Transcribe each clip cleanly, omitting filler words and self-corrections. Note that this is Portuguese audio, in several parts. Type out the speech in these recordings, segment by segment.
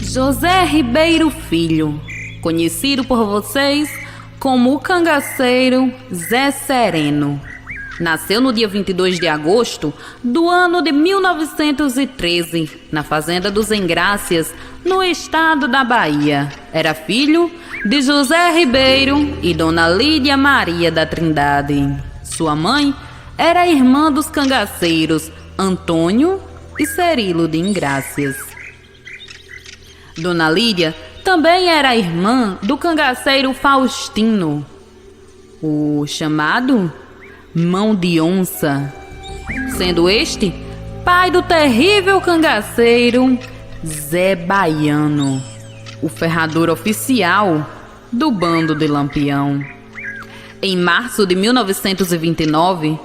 José Ribeiro Filho, conhecido por vocês como o cangaceiro Zé Sereno, nasceu no dia 22 de agosto do ano de 1913, na fazenda dos Engrácias, no estado da Bahia. Era filho de José Ribeiro e Dona Lídia Maria da Trindade. Sua mãe era irmã dos cangaceiros Antônio e Cerilo de Engrácias. Dona Lídia também era irmã do cangaceiro Faustino, o chamado Mão de Onça, sendo este pai do terrível cangaceiro Zé Baiano, o ferrador oficial do bando de Lampião. Em março de 1929,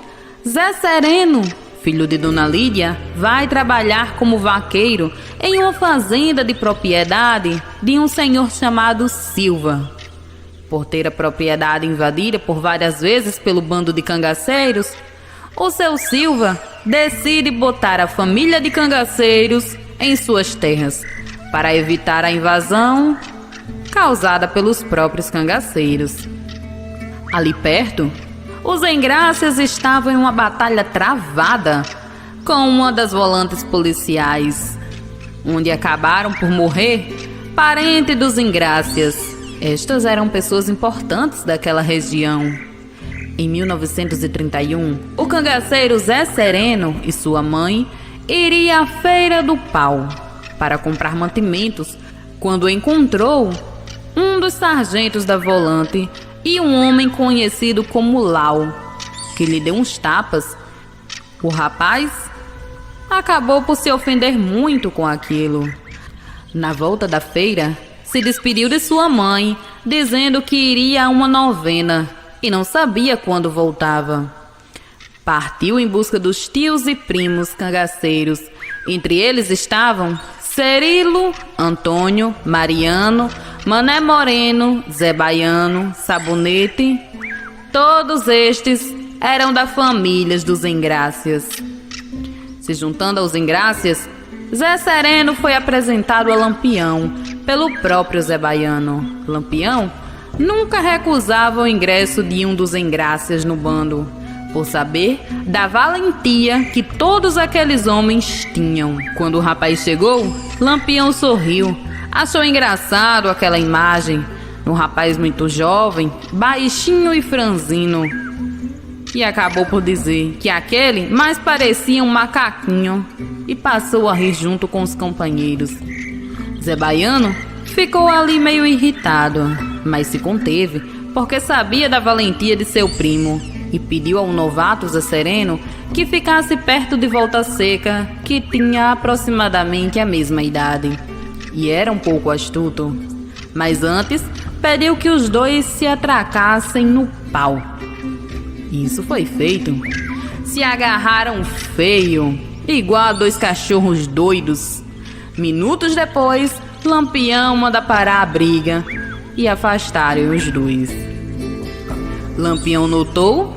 Zé Sereno, filho de Dona Lídia, vai trabalhar como vaqueiro em uma fazenda de propriedade de um senhor chamado Silva. Por ter a propriedade invadida por várias vezes pelo bando de cangaceiros, o seu Silva decide botar a família de cangaceiros em suas terras para evitar a invasão causada pelos próprios cangaceiros. Ali perto, os Engrácias estavam em uma batalha travada com uma das volantes policiais, onde acabaram por morrer parentes dos Engrácias. Estas eram pessoas importantes daquela região. Em 1931, o cangaceiro Zé Sereno e sua mãe iriam à Feira do Pau para comprar mantimentos, quando encontrou um dos sargentos da volante e um homem conhecido como Lau, que lhe deu uns tapas. O rapaz acabou por se ofender muito com aquilo. Na volta da feira, se despediu de sua mãe, dizendo que iria a uma novena e não sabia quando voltava. Partiu em busca dos tios e primos cangaceiros. Entre eles estavam Cerilo, Antônio, Mariano, Mané Moreno, Zé Baiano, Sabonete. Todos estes eram da família dos Engrácias. Se juntando aos Engrácias, Zé Sereno foi apresentado a Lampião pelo próprio Zé Baiano. Lampião nunca recusava o ingresso de um dos Engrácias no bando, por saber da valentia que todos aqueles homens tinham. Quando o rapaz chegou, Lampião sorriu. Achou engraçado aquela imagem, um rapaz muito jovem, baixinho e franzino, e acabou por dizer que aquele mais parecia um macaquinho, e passou a rir junto com os companheiros. Zé Baiano ficou ali meio irritado, mas se conteve, porque sabia da valentia de seu primo, e pediu ao novato Zé Sereno que ficasse perto de Volta Seca, que tinha aproximadamente a mesma idade e era um pouco astuto. Mas antes pediu que os dois se atracassem no pau. Isso foi feito. Se agarraram feio, igual a dois cachorros doidos. Minutos depois, Lampião manda parar a briga e afastarem os dois. Lampião notou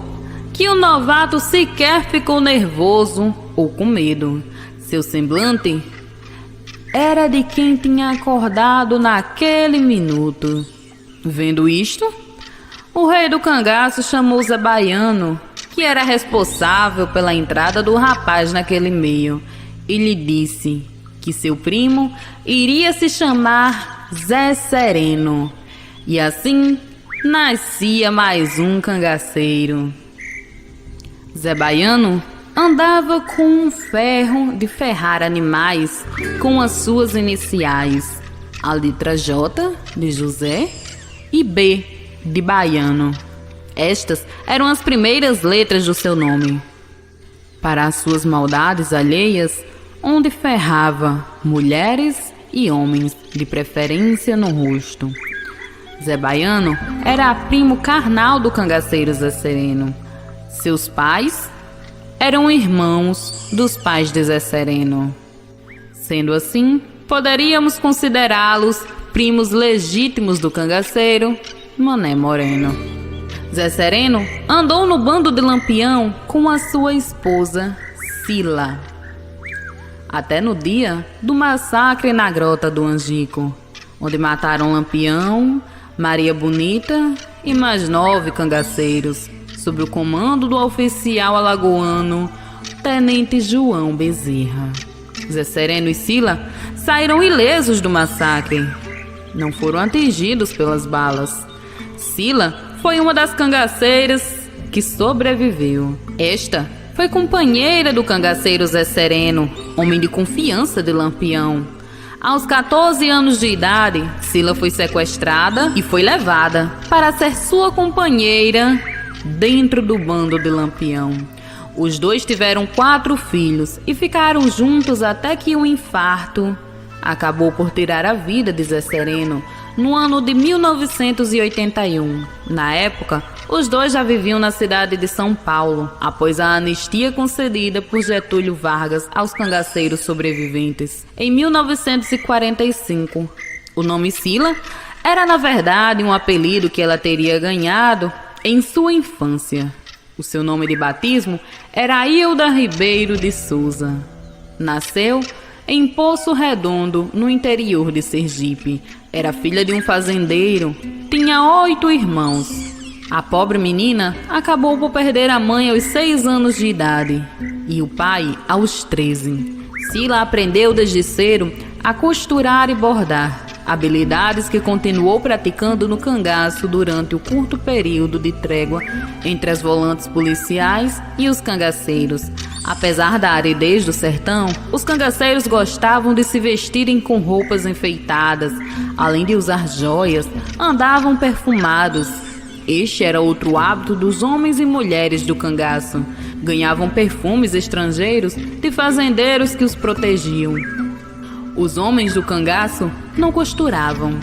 que o novato sequer ficou nervoso ou com medo. Seu semblante era de quem tinha acordado naquele minuto. Vendo isto, o rei do cangaço chamou Zé Baiano, que era responsável pela entrada do rapaz naquele meio, e lhe disse que seu primo iria se chamar Zé Sereno. E assim nascia mais um cangaceiro. Zé Baiano andava com um ferro de ferrar animais com as suas iniciais, a letra J de José e B de Baiano. Estas eram as primeiras letras do seu nome. Para as suas maldades alheias, onde ferrava mulheres e homens, de preferência no rosto. Zé Baiano era primo carnal do cangaceiro Zé Sereno. Seus pais eram irmãos dos pais de Zé Sereno. Sendo assim, poderíamos considerá-los primos legítimos do cangaceiro Mané Moreno. Zé Sereno andou no bando de Lampião com a sua esposa Sila. até no dia do massacre na Grota do Angico, onde mataram Lampião, Maria Bonita e mais 9 cangaceiros, sob o comando do oficial alagoano Tenente João Bezerra. Zé Sereno e Sila saíram ilesos do massacre. Não foram atingidos pelas balas. Sila foi uma das cangaceiras que sobreviveu. Esta foi companheira do cangaceiro Zé Sereno, homem de confiança de Lampião. Aos 14 anos de idade, Sila foi sequestrada e foi levada para ser sua companheira dentro do bando de Lampião. Os dois tiveram 4 filhos e ficaram juntos até que um infarto acabou por tirar a vida de Zé Sereno no ano de 1981. Na época, os dois já viviam na cidade de São Paulo, após a anistia concedida por Getúlio Vargas aos cangaceiros sobreviventes em 1945. O nome Sila era, na verdade, um apelido que ela teria ganhado em sua infância. O seu nome de batismo era Hilda Ribeiro de Souza. Nasceu em Poço Redondo, no interior de Sergipe. Era filha de um fazendeiro. Tinha 8 irmãos. A pobre menina acabou por perder a mãe aos 6 anos de idade e o pai aos 13. Sila aprendeu desde cedo a costurar e bordar, habilidades que continuou praticando no cangaço durante o curto período de trégua entre as volantes policiais e os cangaceiros. Apesar da aridez do sertão, os cangaceiros gostavam de se vestirem com roupas enfeitadas, além de usar joias, andavam perfumados. Este era outro hábito dos homens e mulheres do cangaço. Ganhavam perfumes estrangeiros de fazendeiros que os protegiam. Os homens do cangaço não costuravam,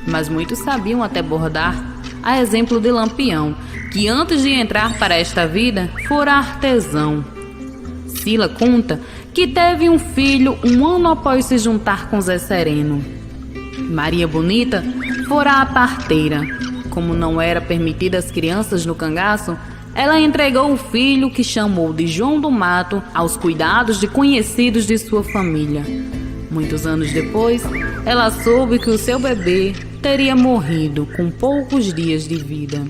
mas muitos sabiam até bordar, a exemplo de Lampião, que antes de entrar para esta vida fora artesão. Sila conta que teve um filho um ano após se juntar com Zé Sereno. Maria Bonita fora a parteira. Como não era permitida às crianças no cangaço, ela entregou o filho, que chamou de João do Mato, aos cuidados de conhecidos de sua família. Muitos anos depois, ela soube que o seu bebê teria morrido com poucos dias de vida.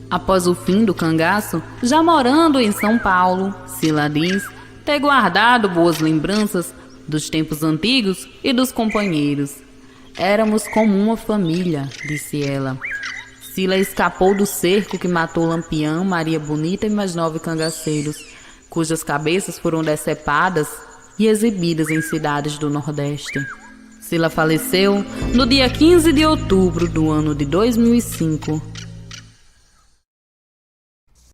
Após o fim do cangaço, já morando em São Paulo, Sila diz ter guardado boas lembranças dos tempos antigos e dos companheiros. Éramos como uma família, disse ela. Sila escapou do cerco que matou Lampião, Maria Bonita e mais 9 cangaceiros, cujas cabeças foram decepadas e exibidas em cidades do Nordeste. Sila faleceu no dia 15 de outubro do ano de 2005,